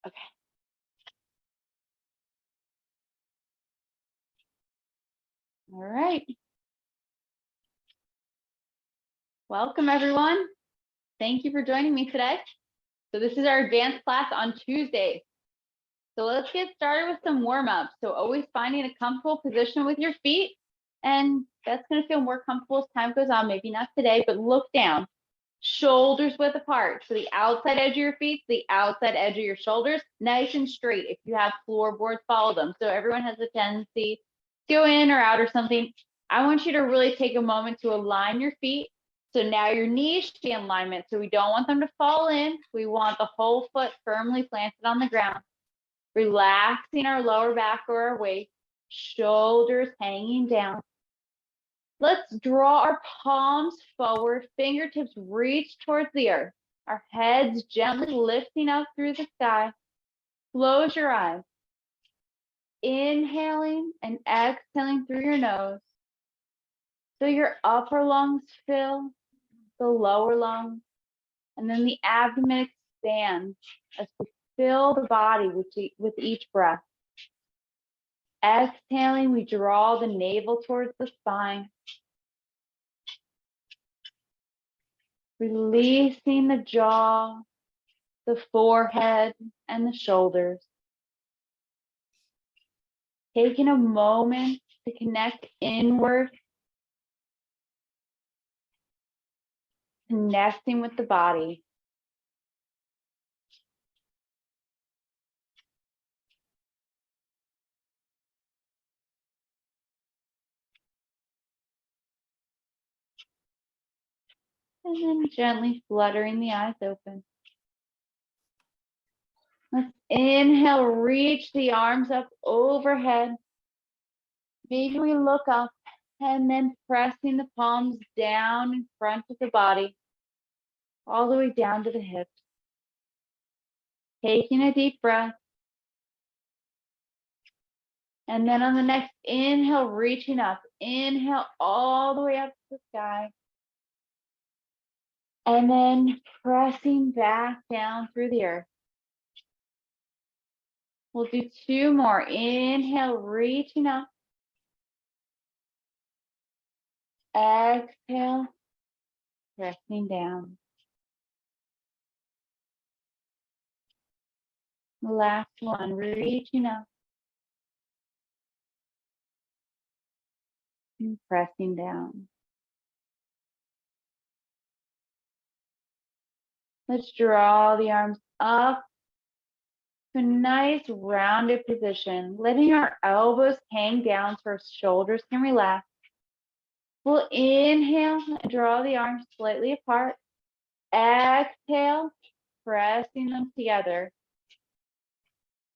Okay. All right. Welcome, everyone. Thank you for joining me today. So this is our advanced class on Tuesdays. So let's get started with some warm-ups. So always finding a comfortable position with your feet. And that's going to feel more comfortable as time goes on. Maybe not today, but look down. Shoulders width apart. So the outside edge of your feet, the outside edge of your shoulders, nice and straight. If you have floorboards, follow them. So everyone has a tendency to go in or out or something. I want you to really take a moment to align your feet. So now your knees should be in alignment. So we don't want them to fall in. We want the whole foot firmly planted on the ground. Relaxing our lower back or our waist, shoulders hanging down. Let's draw our palms forward, fingertips reach towards the earth, our heads gently lifting up through the sky. Close your eyes. Inhaling and exhaling through your nose. So your upper lungs fill, the lower lungs, and then the abdomen expands as we fill the body with each breath. Exhaling, we draw the navel towards the spine. Releasing the jaw, the forehead, and the shoulders. Taking a moment to connect inward. Connecting with the body. And then gently fluttering the eyes open. Let's inhale, reach the arms up overhead. Maybe we look up and then pressing the palms down in front of the body, all the way down to the hips. Taking a deep breath. And then on the next inhale, reaching up. Inhale all the way up to the sky. And then pressing back down through the earth. We'll do two more. Inhale, reaching up. Exhale, pressing down. Last one, reaching up. And pressing down. Let's draw the arms up to a nice rounded position, letting our elbows hang down so our shoulders can relax. We'll inhale and draw the arms slightly apart. Exhale, pressing them together.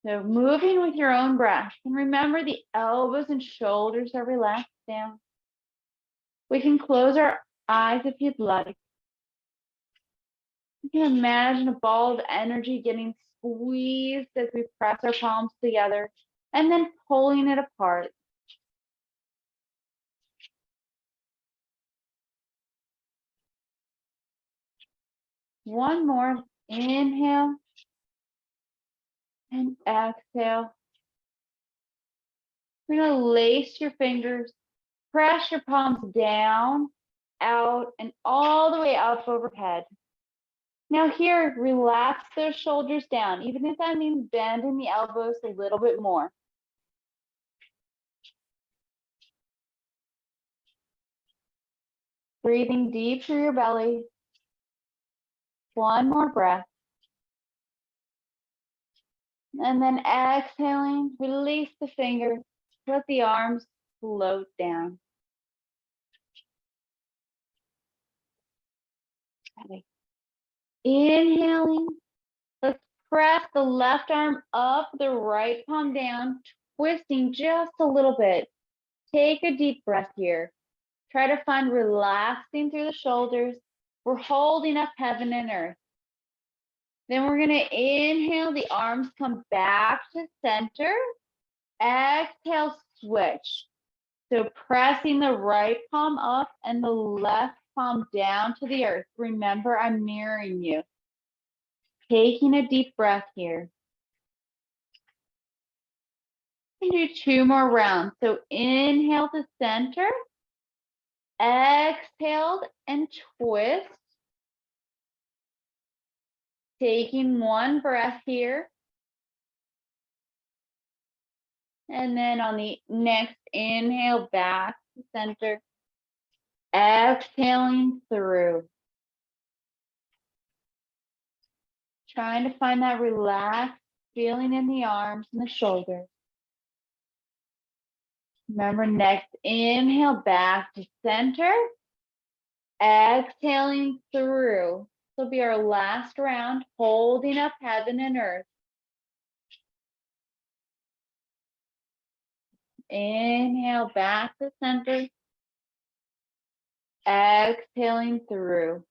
So moving with your own breath. And remember, the elbows and shoulders are relaxed down. We can close our eyes if you'd like. You can imagine a ball of energy getting squeezed as we press our palms together and then pulling it apart. One more. Inhale and exhale. You're going to lace your fingers, press your palms down, out, and all the way up overhead. Now here, relax those shoulders down, even if that means bending the elbows a little bit more. Breathing deep through your belly. One more breath. And then exhaling, release the fingers, let the arms float down. Okay. Inhaling, let's press the left arm up, the right palm down, twisting just a little bit. Take a deep breath here. Try to find relaxing through the shoulders. We're holding up heaven and earth. Then we're going to inhale, the arms come back to center. Exhale, switch. So pressing the right palm up and the left palm down to the earth. Remember, I'm mirroring you. Taking a deep breath here. And do 2 more rounds. So inhale to center, exhale and twist. Taking 1 breath here. And then on the next inhale, back to center, exhaling through. Trying to find that relaxed feeling in the arms and the shoulders. Remember, next inhale, back to center, exhaling through. This will be our last round, holding up heaven and earth. Inhale, back to center, exhaling through.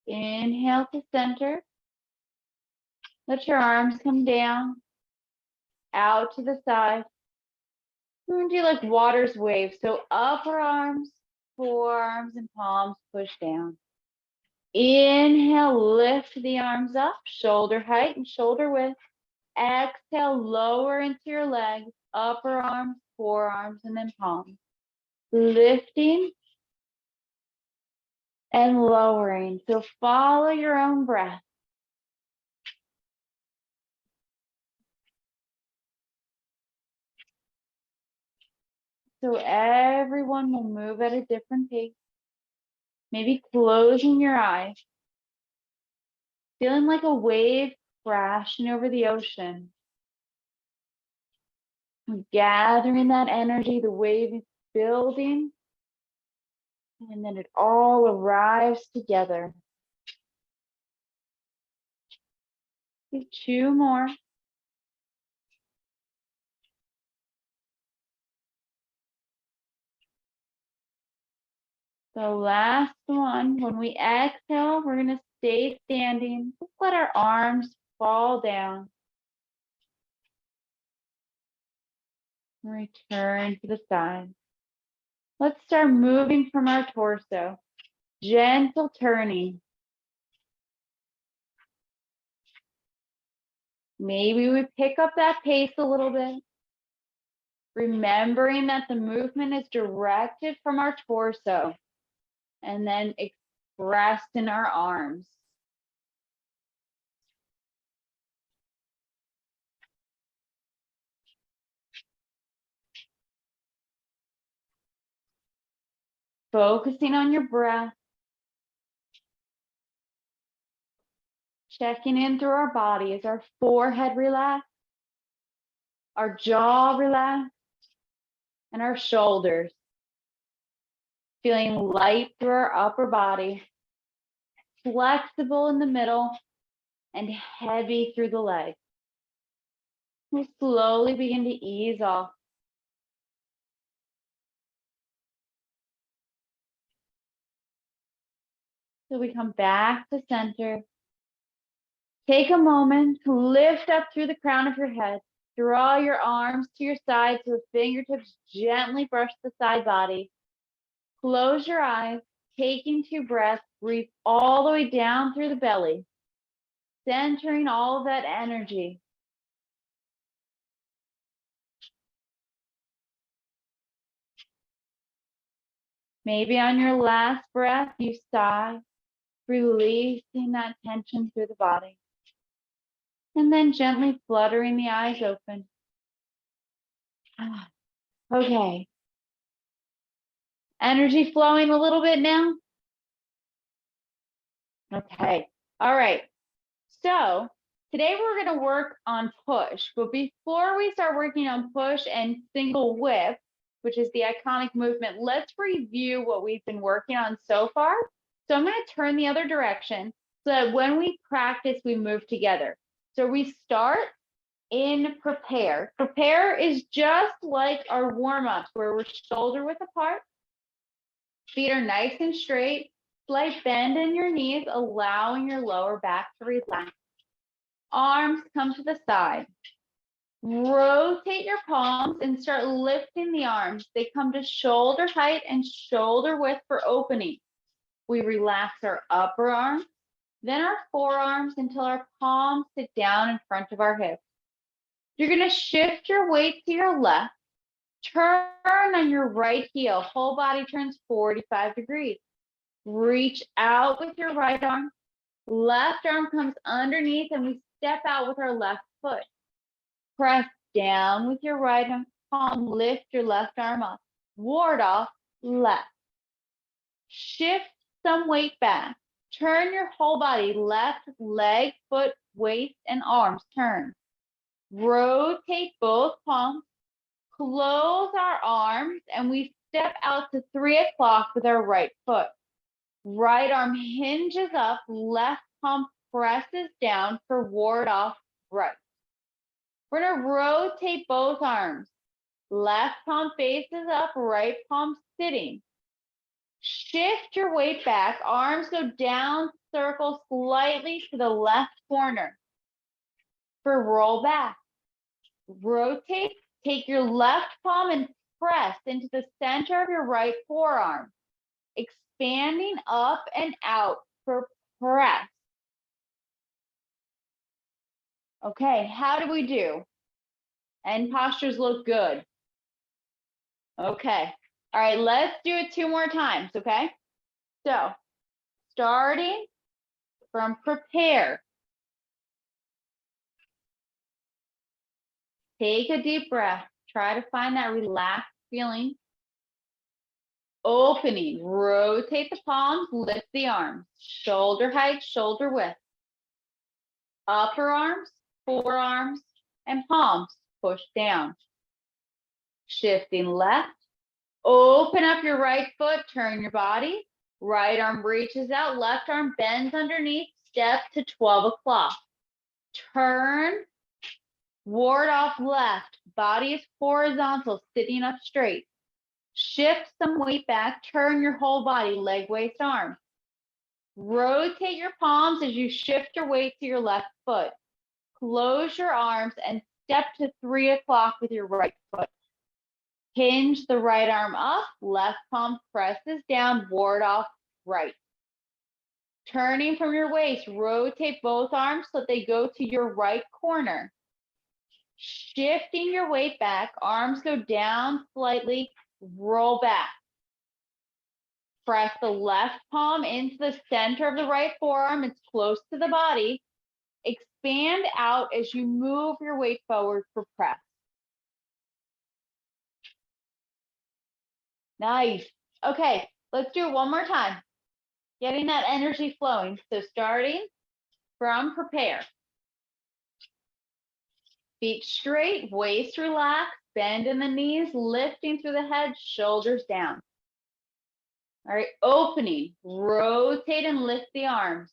Inhale to center. Let your arms come down, out to the side. We're going to do like water's wave. So upper arms, forearms, and palms push down. Inhale, lift the arms up, shoulder height and shoulder width. Exhale, lower into your legs, upper arms, forearms, and then palms. Lifting and lowering. So follow your own breath. So everyone will move at a different pace. Maybe closing your eyes. Feeling like a wave crashing over the ocean. Gathering that energy, the wave is building. And then it all arrives together. Do 2 more. The last one, when we exhale, we're going to stay standing. Just let our arms fall down. Return to the side. Let's start moving from our torso. Gentle turning. Maybe we pick up that pace a little bit. Remembering that the movement is directed from our torso and then expressed in our arms. Focusing on your breath. Checking in through our body. Is our forehead relaxed? Our jaw relaxed? And our shoulders. Feeling light through our upper body. Flexible in the middle and heavy through the legs. We'll slowly begin to ease off. So we come back to center. Take a moment to lift up through the crown of your head. Draw your arms to your sides so the fingertips gently brush the side body. Close your eyes, taking 2 breaths. Breathe all the way down through the belly, centering all of that energy. Maybe on your last breath, you sigh, releasing that tension through the body. And then gently fluttering the eyes open. Okay. Energy flowing a little bit now? Okay. All right. So today we're going to work on push. But before we start working on push and single whip, which is the iconic movement, let's review what we've been working on so far. So I'm going to turn the other direction so that when we practice, we move together. So we start in prepare. Prepare is just like our warm-ups where we're shoulder width apart. Feet are nice and straight. Slight bend in your knees, allowing your lower back to relax. Arms come to the side. Rotate your palms and start lifting the arms. They come to shoulder height and shoulder width for opening. We relax our upper arms, then our forearms until our palms sit down in front of our hips. You're going to shift your weight to your left, turn on your right heel, whole body turns 45 degrees. Reach out with your right arm, left arm comes underneath, and we step out with our left foot. Press down with your right palm, lift your left arm up, ward off, left. Shift some weight back. Turn your whole body, left leg, foot, waist, and arms, turn. Rotate both palms, close our arms, and we step out to 3 o'clock with our right foot. Right arm hinges up, left palm presses down for ward off right. We're going to rotate both arms. Left palm faces up, right palm sitting. Shift your weight back. Arms go down, circle slightly to the left corner. For roll back. Rotate, take your left palm and press into the center of your right forearm. Expanding up and out for press. Okay, how do we do? End postures look good. Okay, all right, let's do it 2 more times, okay? So, starting from prepare. Take a deep breath. Try to find that relaxed feeling. Opening, rotate the palms, lift the arms. Shoulder height, shoulder width. Upper arms, forearms, and palms push down. Shifting left. Open up your right foot, turn your body. Right arm reaches out, left arm bends underneath, step to 12 o'clock. Turn, ward off left, body is horizontal, sitting up straight. Shift some weight back, turn your whole body, leg, waist, arm. Rotate your palms as you shift your weight to your left foot. Close your arms and step to 3 o'clock with your right foot. Hinge the right arm up, left palm presses down, ward off right. Turning from your waist, rotate both arms so that they go to your right corner. Shifting your weight back, arms go down slightly, roll back. Press the left palm into the center of the right forearm. It's close to the body. Expand out as you move your weight forward for press. Nice. Okay, let's do it one more time. Getting that energy flowing. So starting from prepare. Feet straight, waist relaxed, bend in the knees, lifting through the head, shoulders down. All right, opening, rotate and lift the arms.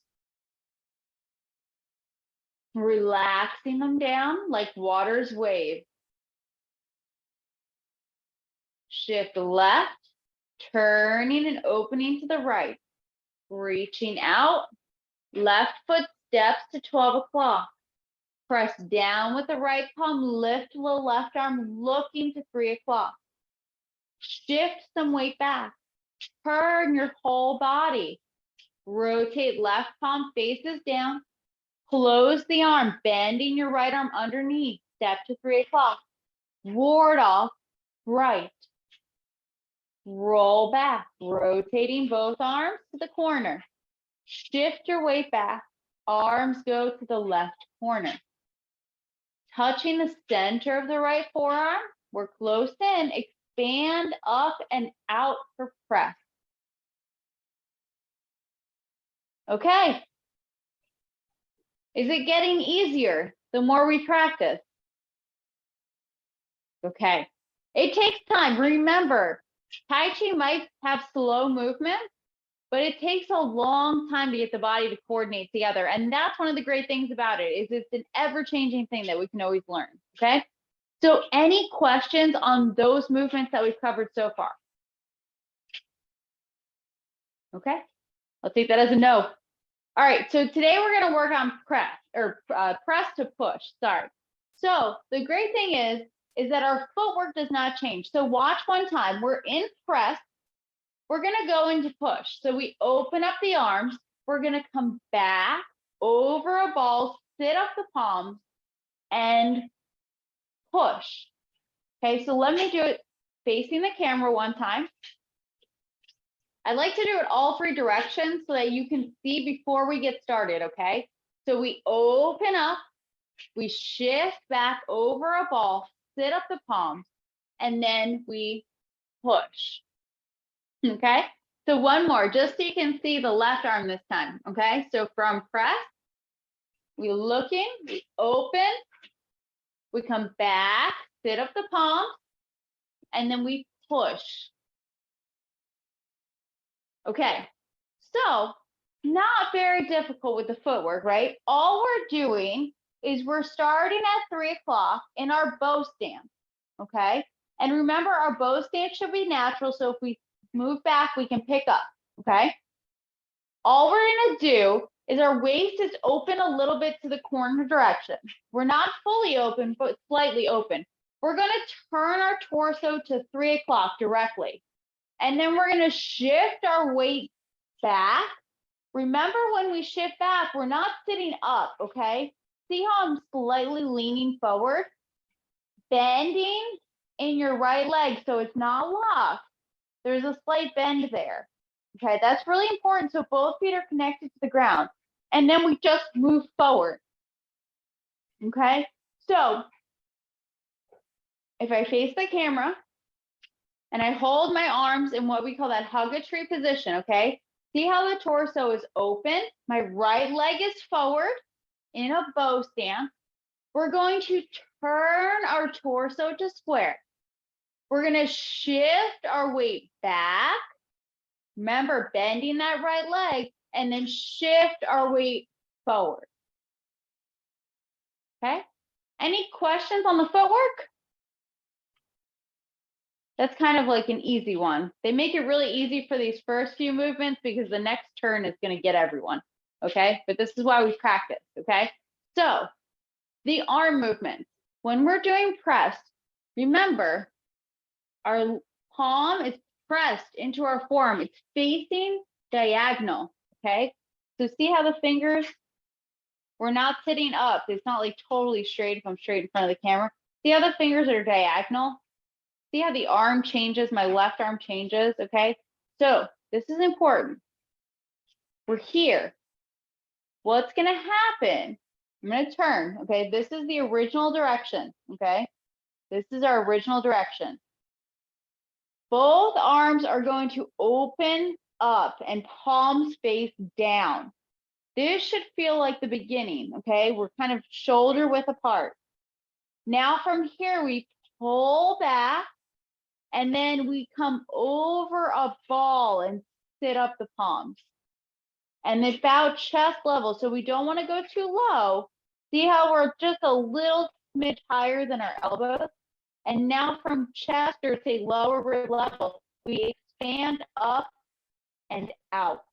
Relaxing them down like water's wave. Shift left, turning and opening to the right. Reaching out, left foot steps to 12 o'clock. Press down with the right palm, lift the left arm, looking to 3 o'clock. Shift some weight back. Turn your whole body. Rotate left palm faces down. Close the arm, bending your right arm underneath. Step to 3 o'clock. Ward off right. Roll back, rotating both arms to the corner. Shift your weight back. Arms go to the left corner. Touching the center of the right forearm. We're close in. Expand up and out for press. Okay. Is it getting easier the more we practice? Okay. It takes time. Remember, Tai Chi might have slow movement, but it takes a long time to get the body to coordinate together. And that's one of the great things about it, is it's an ever-changing thing that we can always learn, okay? So any questions on those movements that we've covered so far? Okay, I'll take that as a no. All right, so today we're gonna work on press, or press to push, sorry. So the great thing is that our footwork does not change. So watch one time, we're in press, we're gonna go into push. So we open up the arms, we're gonna come back over a ball, sit up the palms, and push. Okay, so let me do it facing the camera one time. I like to do it all three directions so that you can see before we get started, okay? So we open up, we shift back over a ball, sit up the palms, and then we push, okay? So one more, just so you can see the left arm this time, okay? So from press, we looking, we open, we come back, sit up the palms, and then we push. Okay, so not very difficult with the footwork, right? All we're doing is we're starting at 3 o'clock in our bow stance, okay? And remember, our bow stance should be natural, so if we move back, we can pick up, okay? All we're gonna do is our waist is open a little bit to the corner direction. We're not fully open, but slightly open. We're gonna turn our torso to 3 o'clock directly. And then we're gonna shift our weight back. Remember, when we shift back, we're not sitting up, okay? See how I'm slightly leaning forward? Bending in your right leg so it's not locked. There's a slight bend there. Okay, that's really important. So both feet are connected to the ground. And then we just move forward. Okay, so if I face the camera and I hold my arms in what we call that hug a tree position, okay? See how the torso is open? My right leg is forward in a bow stance. We're going to turn our torso to square. We're going to shift our weight back. Remember, bending that right leg, and then shift our weight forward. Okay? Any questions on the footwork? That's kind of like an easy one. They make it really easy for these first few movements because the next turn is going to get everyone. Okay? But this is why we practice. Okay? So, the arm movements. When we're doing press, remember, our palm is pressed into our forearm. It's facing diagonal, okay? So see how the fingers, we're not sitting up. It's not like totally straight if I'm straight in front of the camera. See how the fingers are diagonal? See how the arm changes, my left arm changes, okay? So this is important. We're here. What's gonna happen? I'm gonna turn, okay? This is the original direction, okay? This is our original direction. Both arms are going to open up and palms face down. This should feel like the beginning, okay? We're kind of shoulder width apart. Now from here, we pull back and then we come over a ball and sit up the palms. And it's about chest level, so we don't want to go too low. See how we're just a little smidge higher than our elbows? And now from chest or say lower rib level, we expand up and out.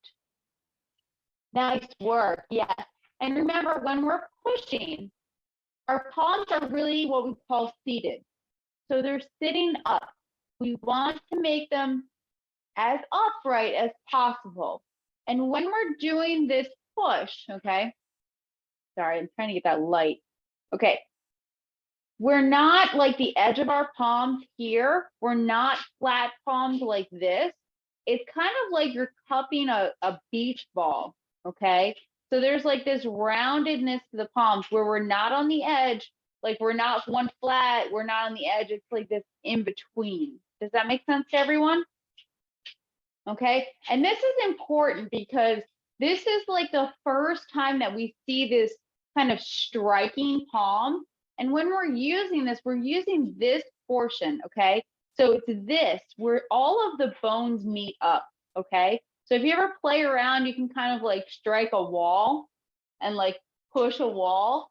Nice work, yes. And remember, when we're pushing, our palms are really what we call seated. So they're sitting up. We want to make them as upright as possible. And when we're doing this push, okay, sorry, I'm trying to get that light. Okay, we're not like the edge of our palms here. We're not flat palms like this. It's kind of like you're cupping a beach ball, okay? So there's like this roundedness to the palms where we're not on the edge, like we're not one flat, we're not on the edge. It's like this in between. Does that make sense to everyone? Okay, and this is important because this is like the first time that we see this kind of striking palm. And when we're using this, we're using this portion, okay? So it's this, where all of the bones meet up, okay? So if you ever play around, you can kind of like strike a wall and like push a wall.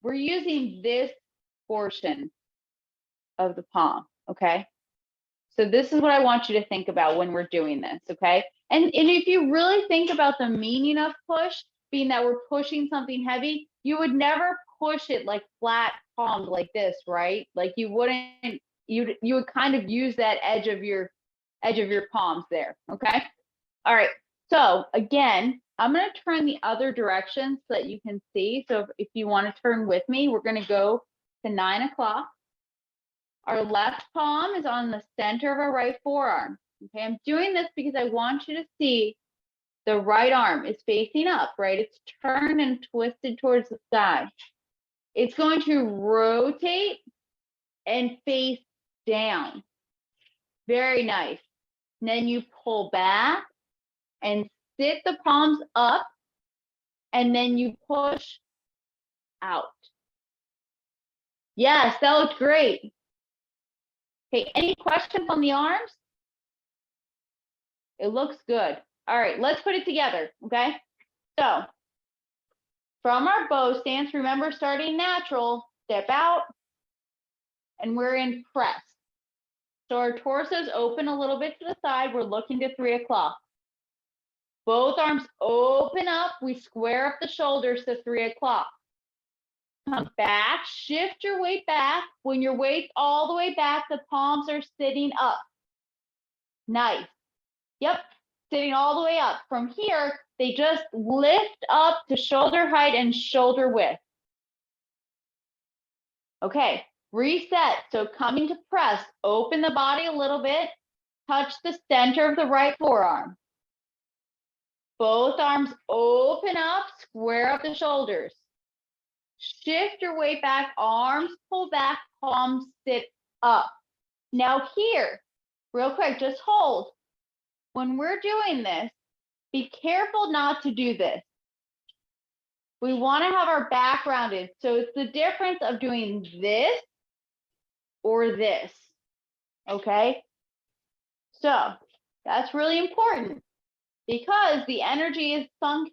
We're using this portion of the palm, okay? So this is what I want you to think about when we're doing this, okay? And if you really think about the meaning of push, being that we're pushing something heavy, you would never push it like flat palmed like this, right? Like you wouldn't, you would kind of use that edge of your edge of your palms there, okay? All right, so again, I'm gonna turn the other direction so that you can see. So if you wanna turn with me, we're gonna go to 9 o'clock. Our left palm is on the center of our right forearm. Okay, I'm doing this because I want you to see the right arm is facing up, right? It's turned and twisted towards the sky. It's going to rotate and face down. Very nice. And then you pull back and sit the palms up, and then you push out. Yes, that looks great. Okay, any questions on the arms? It looks good. All right, let's put it together, okay? So, from our bow stance, remember starting natural, step out, and we're in press. So our torso's open a little bit to the side. We're looking to 3 o'clock. Both arms open up. We square up the shoulders to 3 o'clock. Come back, shift your weight back. When your weight's all the way back, the palms are sitting up. Nice. Yep, sitting all the way up. From here, they just lift up to shoulder height and shoulder width. Okay, reset. So coming to press, open the body a little bit, touch the center of the right forearm. Both arms open up, square up the shoulders. Shift your weight back, arms pull back, palms sit up. Now here, real quick, just hold. When we're doing this, be careful not to do this. We want to have our back rounded. So it's the difference of doing this or this, okay? So that's really important because the energy is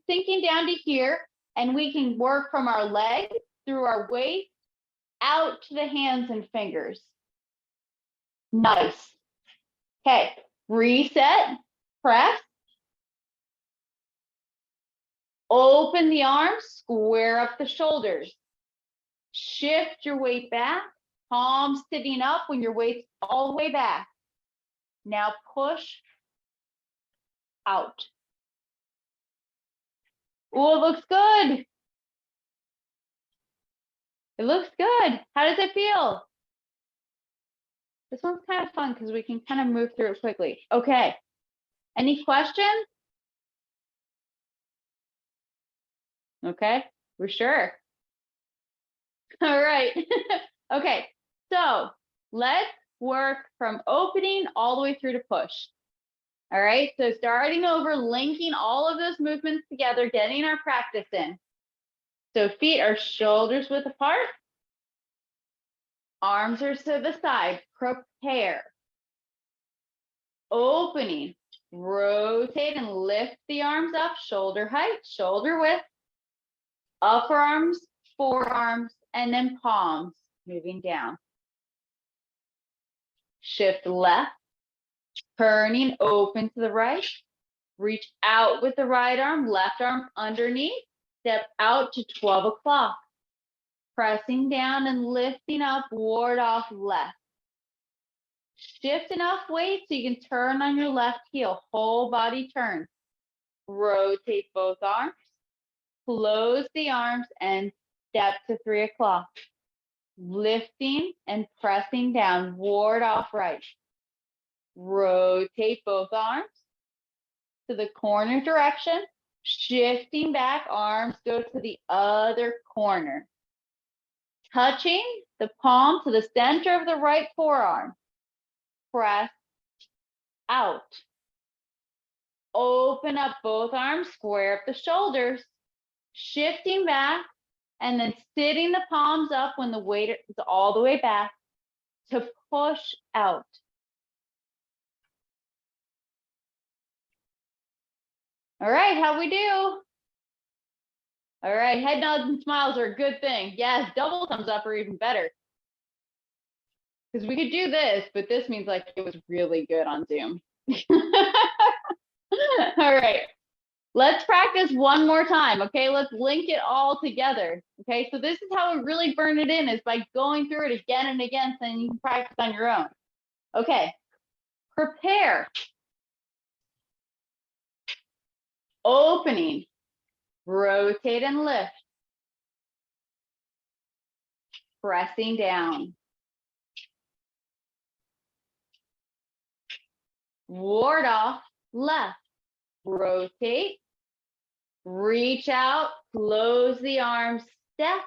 sinking down to here, and we can work from our legs through our waist out to the hands and fingers. Nice. Okay, reset, press. Open the arms, square up the shoulders. Shift your weight back, palms sitting up when your weight's all the way back. Now push out. Oh, it looks good. It looks good. How does it feel? This one's kind of fun because we can kind of move through it quickly. Okay. Any questions? Okay, we're sure. All right. Okay, so let's work from opening all the way through to push. All right, so starting over, linking all of those movements together, getting our practice in. So feet are shoulders width apart. Arms are to the side. Prepare. Opening. Rotate and lift the arms up. Shoulder height, shoulder width. Upper arms, forearms, and then palms moving down. Shift left. Turning, open to the right. Reach out with the right arm, left arm underneath. Step out to 12 o'clock. Pressing down and lifting up, ward off left. Shift enough weight so you can turn on your left heel, whole body turn. Rotate both arms, close the arms and step to 3 o'clock. Lifting and pressing down, ward off right. Rotate both arms to the corner direction, shifting back, arms go to the other corner. Touching the palm to the center of the right forearm. Press out. Open up both arms, square up the shoulders, shifting back, and then sitting the palms up when the weight is all the way back to push out. All right, how we do? All right, head nods and smiles are a good thing. Yes, double thumbs up are even better. Because we could do this, but this means like it was really good on Zoom. All right, let's practice one more time, okay? Let's link it all together, okay? So this is how we really burn it in, is by going through it again and again, so then you can practice on your own. Okay, prepare, opening, rotate and lift, pressing down, ward off, left, rotate, reach out, close the arms, step,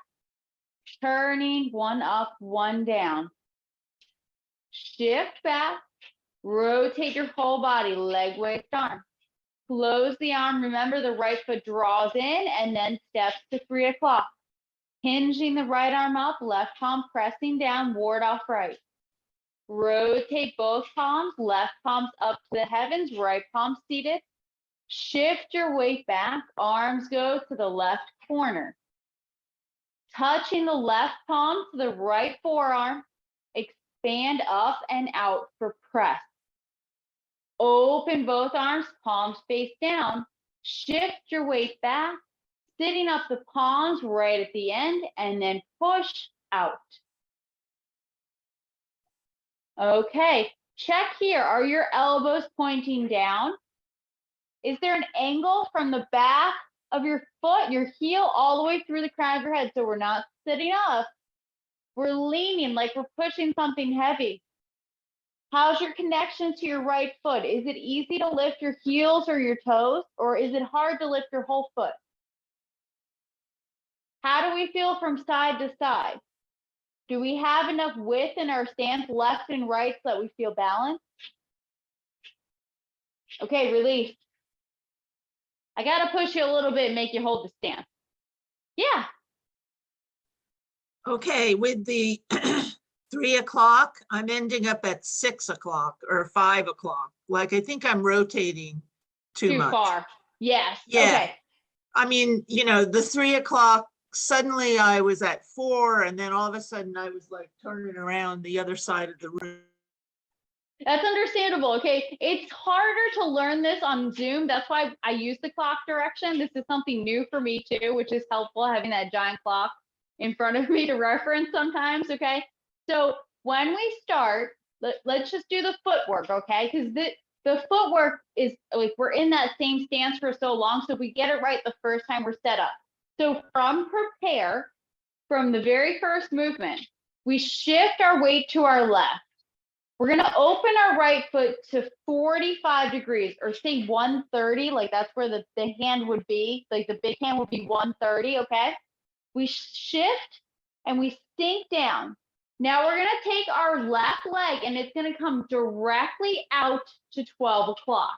turning, one up, one down. Shift back, rotate your whole body, leg, waist, arm. Close the arm, remember the right foot draws in and then steps to 3 o'clock. Hinging the right arm up, left palm pressing down, ward off right. Rotate both palms, left palms up to the heavens, right palm seated. Shift your weight back, arms go to the left corner. Touching the left palm to the right forearm, expand up and out for press. Open both arms, palms face down. Shift your weight back, sitting up the palms right at the end, and then push out. Okay, check here. Are your elbows pointing down? Is there an angle from the back of your foot, your heel, all the way through the crown of your head? So we're not sitting up. We're leaning like we're pushing something heavy. How's your connection to your right foot? Is it easy to lift your heels or your toes, or is it hard to lift your whole foot? How do we feel from side to side? Do we have enough width in our stance, left and right, so that we feel balanced? Okay, release. I gotta push you a little bit and make you hold the stance. Yeah. Okay, with the 3 o'clock, I'm ending up at 6 o'clock or 5 o'clock. Like, I think I'm rotating too much. Far. Yes. Yeah. Okay. I mean, you know, the 3 o'clock, suddenly I was at 4, and then all of a sudden I was like turning around the other side of the room. That's understandable. Okay. It's harder to learn this on Zoom. That's why I use the clock direction. This is something new for me too, which is helpful, having that giant clock in front of me to reference sometimes. Okay. So when we start, let's just do the footwork. Okay. Because the footwork is like, we're in that same stance for so long. So if we get it right the first time, we're set up. So from prepare, from the very first movement, we shift our weight to our left. We're going to open our right foot to 45 degrees, or say 130, like that's where the hand would be, like the big hand would be 130, okay? We shift and we sink down. Now we're going to take our left leg and it's going to come directly out to 12 o'clock.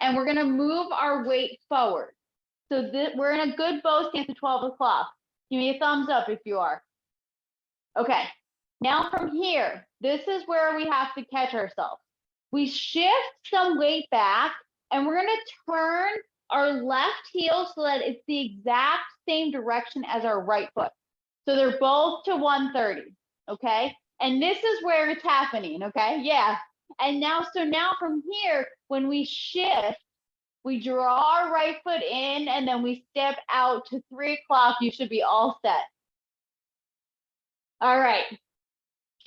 And we're going to move our weight forward. So we're in a good bow stance at 12 o'clock. Give me a thumbs up if you are. Okay. Now from here, this is where we have to catch ourselves. We shift some weight back and we're going to turn our left heel so that it's the exact same direction as our right foot. So they're both to 130, okay? And this is where it's happening, okay? Yeah. And now, so now from here, when we shift, we draw our right foot in and then we step out to 3 o'clock. You should be all set. All right.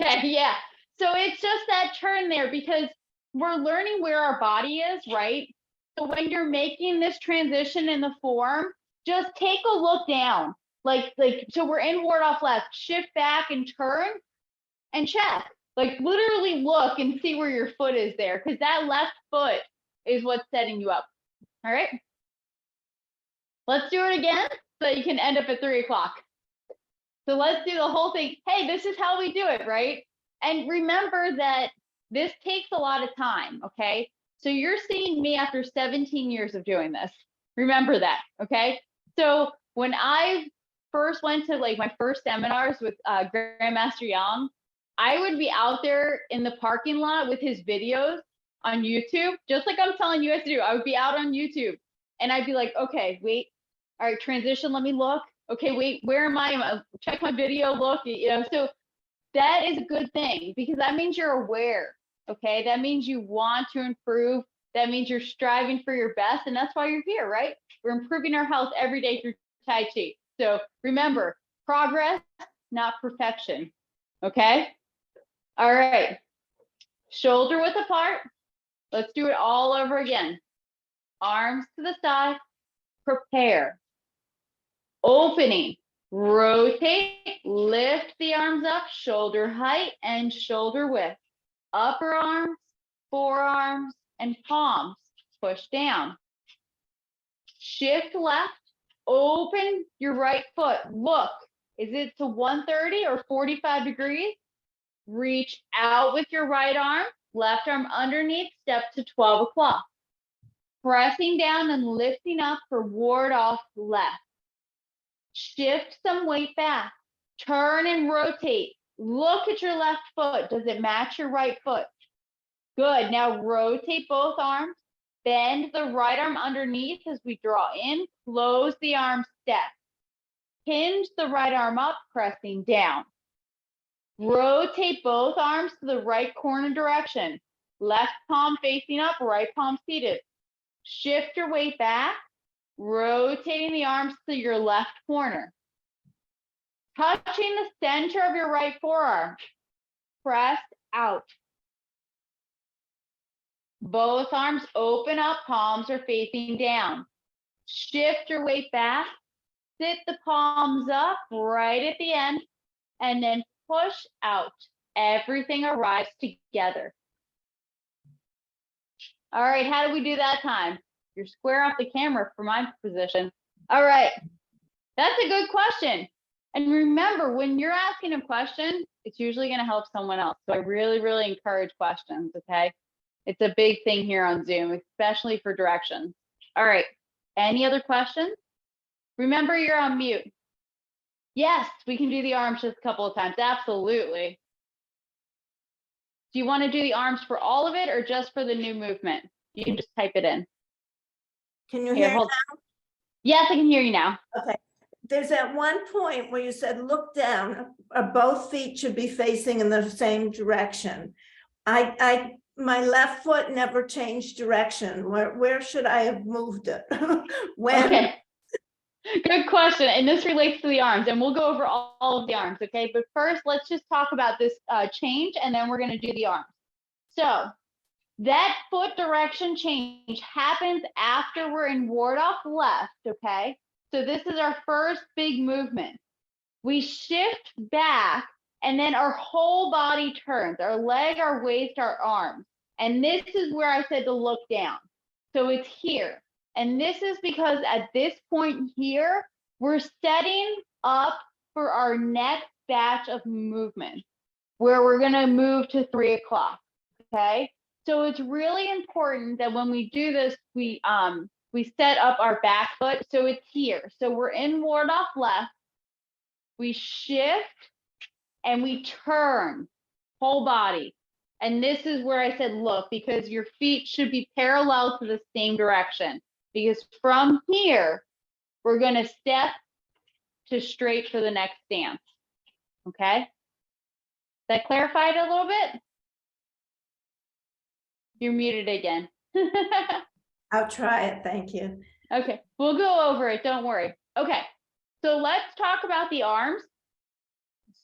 Okay, yeah. So it's just that turn there because we're learning where our body is, right? So when you're making this transition in the form, just take a look down. Like, so we're in ward off left, shift back and turn and check. Like literally look and see where your foot is there, because that left foot is what's setting you up. All right. Let's do it again so you can end up at 3 o'clock. So let's do the whole thing. Hey, this is how we do it, right? And remember that this takes a lot of time, okay? So you're seeing me after 17 years of doing this. Remember that, okay? So when I first went to like my first seminars with Grandmaster Yang, I would be out there in the parking lot with his videos on YouTube, just like I'm telling you guys to do. I would be out on YouTube and I'd be like, okay, wait, all right, transition, let me look. Okay, wait, where am I? Check my video, look, you know, so that is a good thing because that means you're aware, okay? That means you want to improve. That means you're striving for your best, and that's why you're here, right? We're improving our health every day through Tai Chi. So remember, progress, not perfection, okay? All right. Shoulder width apart. Let's do it all over again. Arms to the side. Prepare. Opening. Rotate. Lift the arms up. Shoulder height and shoulder width. Upper arms, forearms, and palms. Push down. Shift left. Open your right foot. Look. Is it to 130 or 45 degrees? Reach out with your right arm, left arm underneath, step to 12 o'clock. Pressing down and lifting up for ward off left. Shift some weight back. Turn and rotate. Look at your left foot. Does it match your right foot? Good. Now rotate both arms. Bend the right arm underneath as we draw in. Close the arm, step. Hinge the right arm up, pressing down. Rotate both arms to the right corner direction. Left palm facing up, right palm seated. Shift your weight back, rotating the arms to your left corner. Touching the center of your right forearm. Press out. Both arms open up, palms are facing down. Shift your weight back. Sit the palms up right at the end, and then push out. Everything arrives together. All right, how do we do that time? You're square off the camera for my position. All right, that's a good question. And remember, when you're asking a question, it's usually going to help someone else. So I really, really encourage questions, okay? It's a big thing here on Zoom, especially for directions. All right, any other questions? Remember, you're on mute. Yes, we can do the arms just a couple of times. Absolutely. Do you want to do the arms for all of it or just for the new movement? You can just type it in. Can you hear hold. now? Yes, I can hear you now. Okay. There's at one point where you said, look down, both feet should be facing in the same direction. My left foot never changed direction. Where should I have moved it? When? Okay. Good question. And this relates to the arms, and we'll go over all of the arms, okay? But first, let's just talk about this change, and then we're going to do the arms. So that foot direction change happens after we're in ward off left, okay? So this is our first big movement. We shift back, and then our whole body turns, our leg, our waist, our arms. And this is where I said to look down. So it's here. And this is because at this point here, we're setting up for our next batch of movement where we're going to move to 3 o'clock. Okay. So it's really important that when we do this, we set up our back foot. So it's here. So we're in ward off left. We shift and we turn whole body. And this is where I said, look, because your feet should be parallel to the same direction. Because from here, we're going to step to straight for the next stance. Okay? That clarified a little bit? You're muted again. I'll try it. Thank you. Okay, we'll go over it. Don't worry. Okay, so let's talk about the arms.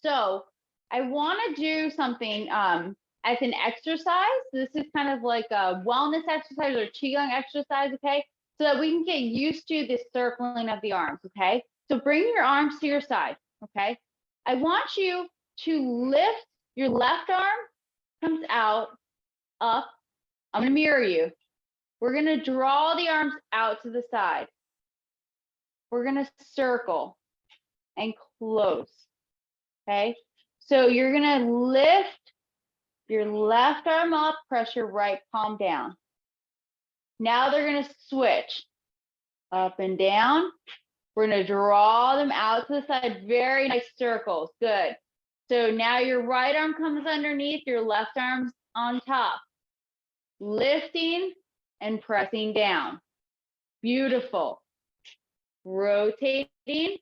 So I want to do something as an exercise. This is kind of like a wellness exercise or qigong exercise, okay? So that we can get used to this circling of the arms, okay? So bring your arms to your side, okay? I want you to lift your left arm, comes out, up. I'm gonna mirror you. We're gonna draw the arms out to the side. We're gonna circle and close, okay? So you're gonna lift your left arm up, press your right palm down. Now they're gonna switch up and down. We're gonna draw them out to the side, very nice circles, good. So now your right arm comes underneath, your left arm's on top. Lifting and pressing down. Beautiful. Rotating.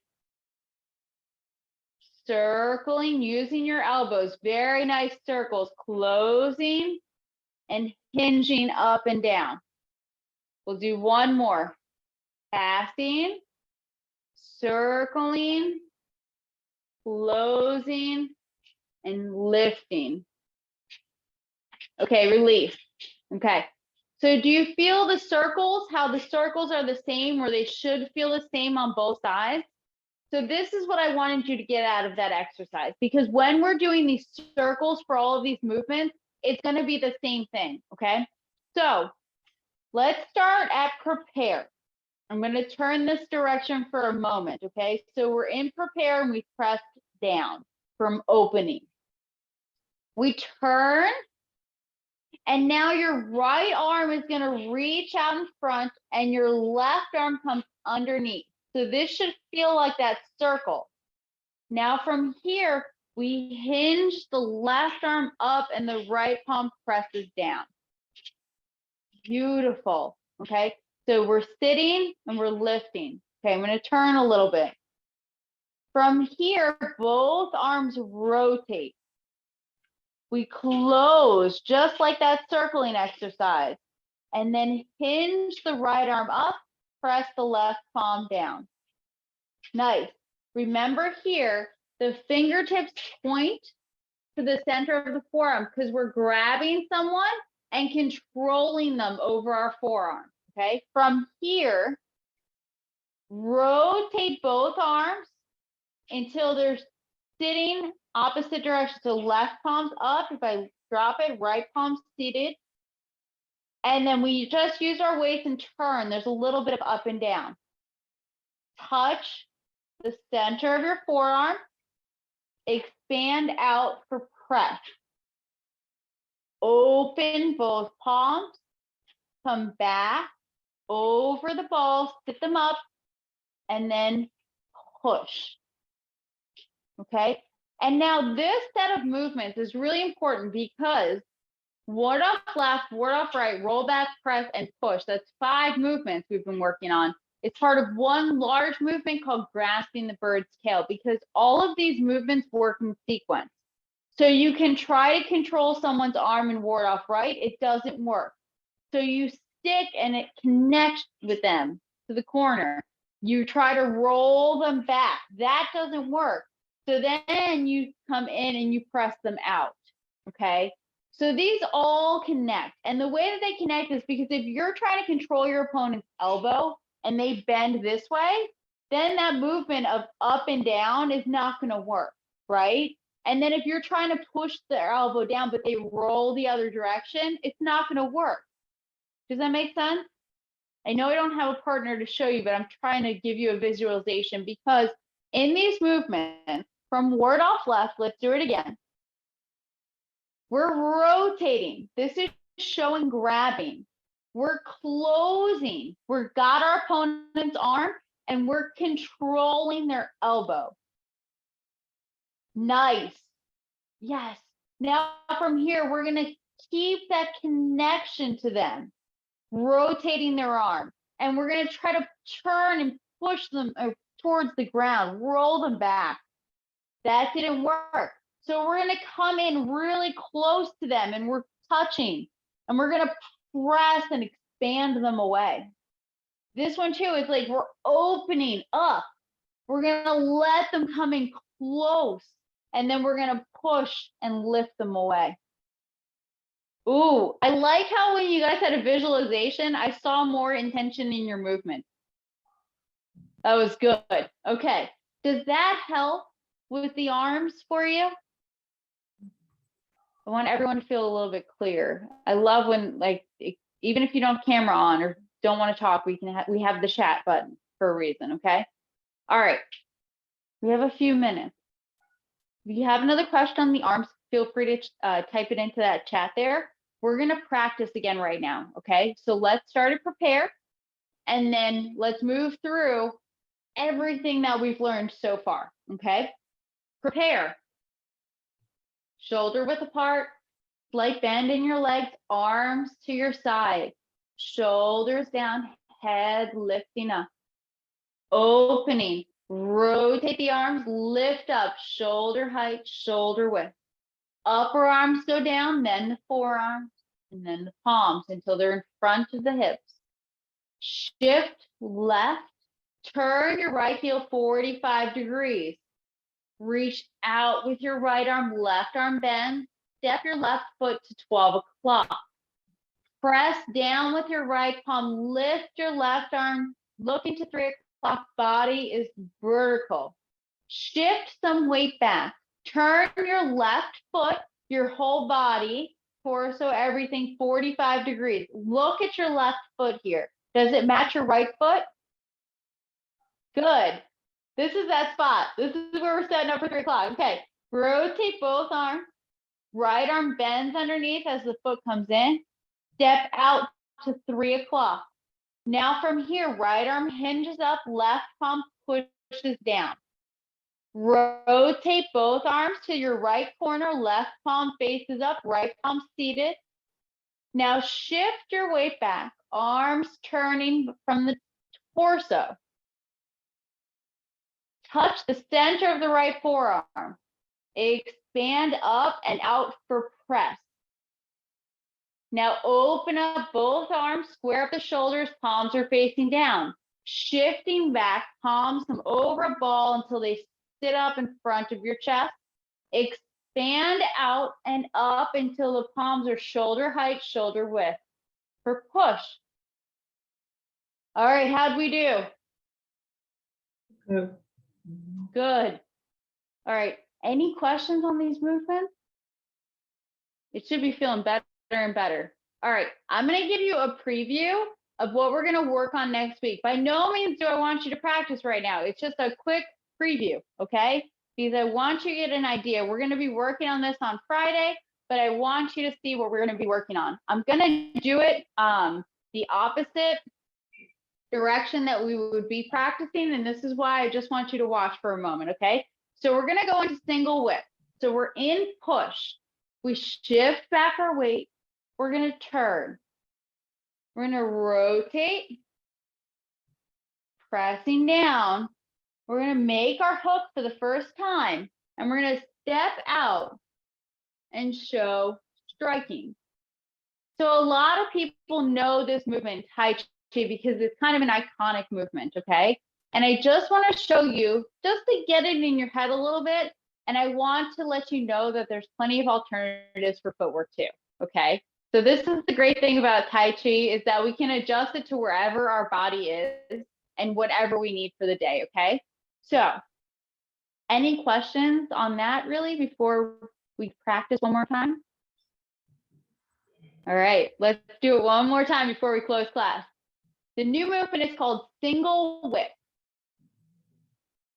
Circling, using your elbows, very nice circles, closing and hinging up and down. We'll do one more. Passing, circling, closing, and lifting. Okay, relief. Okay. So do you feel the circles, how the circles are the same, or they should feel the same on both sides? So this is what I wanted you to get out of that exercise, because when we're doing these circles for all of these movements, it's going to be the same thing. Okay. So let's start at prepare. I'm going to turn this direction for a moment. Okay. So we're in prepare and we pressed down from opening. We turn. And now your right arm is going to reach out in front and your left arm comes underneath. So this should feel like that circle. Now from here, we hinge the left arm up and the right palm presses down. Beautiful. Okay. So we're sitting and we're lifting. Okay. I'm going to turn a little bit. From here, both arms rotate. We close just like that circling exercise. And then hinge the right arm up, press the left palm down. Nice. Remember here, the fingertips point to the center of the forearm because we're grabbing someone and controlling them over our forearm. Okay. From here, rotate both arms until they're sitting opposite direction. So left palm's up. If I drop it, right palm seated. And then we just use our weights and turn. There's a little bit of up and down. Touch the center of your forearm. Expand out for press. Open both palms. Come back over the balls. Sit them up. And then push. Okay? And now this set of movements is really important because ward off left, ward off right, roll back, press, and push. That's 5 movements we've been working on. It's part of one large movement called grasping the bird's tail because all of these movements work in sequence. So you can try to control someone's arm and ward off right. It doesn't work. So you stick and it connects with them to the corner. You try to roll them back. That doesn't work. So then you come in and you press them out. Okay. So these all connect. And the way that they connect is because if you're trying to control your opponent's elbow and they bend this way, then that movement of up and down is not going to work, right? And then if you're trying to push their elbow down, but they roll the other direction, it's not going to work. Does that make sense? I know I don't have a partner to show you, but I'm trying to give you a visualization because in these movements, from ward off left, let's do it again. We're rotating. This is showing grabbing. We're closing. We've got our opponent's arm and we're controlling their elbow. Nice. Yes. Now from here, we're going to keep that connection to them, rotating their arm. And we're going to try to turn and push them towards the ground, roll them back. That didn't work. So we're going to come in really close to them and we're touching and we're going to press and expand them away. This one too is like we're opening up. We're going to let them come in close and then we're going to push and lift them away. Ooh, I like how when you guys had a visualization, I saw more intention in your movement. That was good. Okay. Does that help with the arms for you? I want everyone to feel a little bit clear. I love when, like, even if you don't have camera on or don't want to talk, we have the chat button for a reason, okay? All right. We have a few minutes. If you have another question on the arms, feel free to type it into that chat there. We're going to practice again right now, okay? So let's start to prepare, and then let's move through everything that we've learned so far, okay? Prepare. Shoulder width apart, slight bend in your legs, arms to your side, shoulders down, head lifting up. Opening, rotate the arms, lift up, shoulder height, shoulder width. Upper arms go down, then the forearms, and then the palms until they're in front of the hips. Shift left, turn your right heel 45 degrees. Reach out with your right arm, left arm bends, step your left foot to 12 o'clock. Press down with your right palm, lift your left arm, look into 3 o'clock, body is vertical. Shift some weight back. Turn your left foot, your whole body, torso, everything 45 degrees. Look at your left foot here. Does it match your right foot? Good. This is that spot. This is where we're setting up for 3 o'clock. Okay. Rotate both arms. Right arm bends underneath as the foot comes in. Step out to 3 o'clock. Now from here, right arm hinges up, left palm pushes down. Rotate both arms to your right corner, left palm faces up, right palm seated. Now shift your weight back, arms turning from the torso. Touch the center of the right forearm. Expand up and out for press. Now open up both arms, square up the shoulders, palms are facing down. Shifting back, palms come over a ball until they sit up in front of your chest. Expand out and up until the palms are shoulder height, shoulder width for push. All right, how'd we do? Good. Good. All right, any questions on these movements? It should be feeling better and better. All right, I'm gonna give you a preview of what we're gonna work on next week. By no means do I want you to practice right now. It's just a quick preview, okay? Because I want you to get an idea. We're gonna be working on this on Friday, but I want you to see what we're gonna be working on. I'm gonna do it the opposite direction that we would be practicing, and this is why I just want you to watch for a moment, okay? So we're gonna go into single whip. So we're in push. We shift back our weight. We're gonna turn. We're gonna rotate, pressing down. We're gonna make our hook for the first time, and we're gonna step out and show striking. So a lot of people know this movement, Tai Chi, because it's kind of an iconic movement, okay? And I just want to show you, just to get it in your head a little bit, and I want to let you know that there's plenty of alternatives for footwork too, okay? So this is the great thing about Tai Chi, is that we can adjust it to wherever our body is and whatever we need for the day, okay? So any questions on that really before we practice one more time? All right, let's do it one more time before we close class. The new movement is called single whip.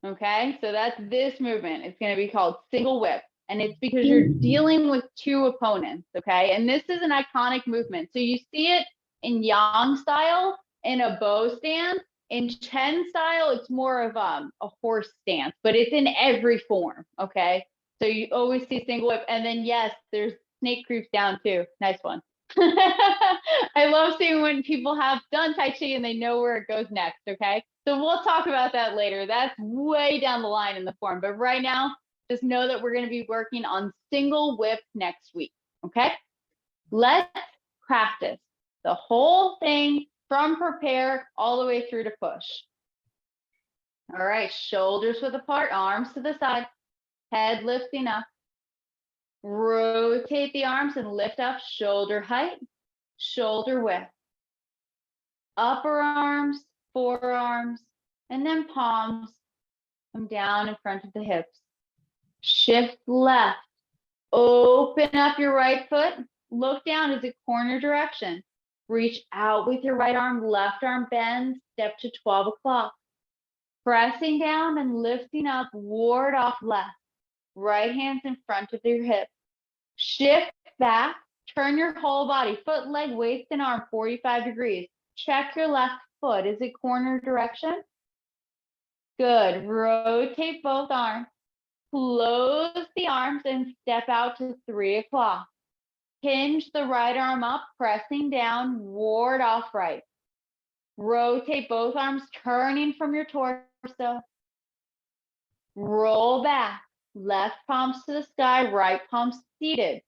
Okay, so that's this movement. It's going to be called single whip. And it's because you're dealing with two opponents. Okay, and this is an iconic movement. So you see it in Yang style, in a bow stance. In Chen style, it's more of a horse stance, but it's in every form. Okay, so you always see single whip. And then, yes, there's snake creeps down too. Nice one. I love seeing when people have done Tai Chi and they know where it goes next, okay? So we'll talk about that later. That's way down the line in the form. But right now, just know that we're going to be working on single whip next week, okay? Let's practice the whole thing from prepare all the way through to push. All right, shoulders width apart, arms to the side, head lifting up. Rotate the arms and lift up, shoulder height, shoulder width. Upper arms, forearms, and then palms come down in front of the hips. Shift left, open up your right foot, look down as a corner direction. Reach out with your right arm, left arm bends, step to 12 o'clock. Pressing down and lifting up, ward off left. Right hand's in front of your hip. Shift back, turn your whole body, foot, leg, waist, and arm 45 degrees. Check your left foot. Is it corner direction? Good. Rotate both arms. Close the arms and step out to 3 o'clock. Hinge the right arm up, pressing down, ward off right. Rotate both arms, turning from your torso. Roll back. Left palms to the sky, right palm seated.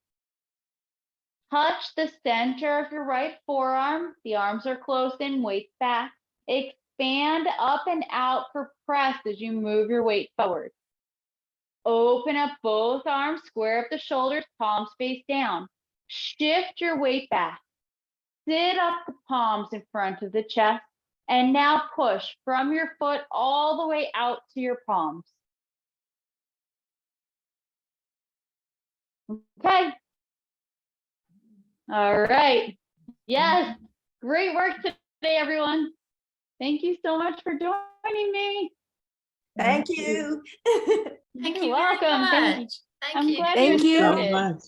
Touch the center of your right forearm. The arms are close in, weight back. Expand up and out for press as you move your weight forward. Open up both arms, square up the shoulders, palms face down. Shift your weight back. Sit up the palms in front of the chest. And now push from your foot all the way out to your palms. Okay. All right. Yes. Great work today, everyone. Thank you so much for joining me. Thank you. Thank You're you welcome. very Thank you. much. Thank I'm you. glad Thank you you. So enjoyed it. much.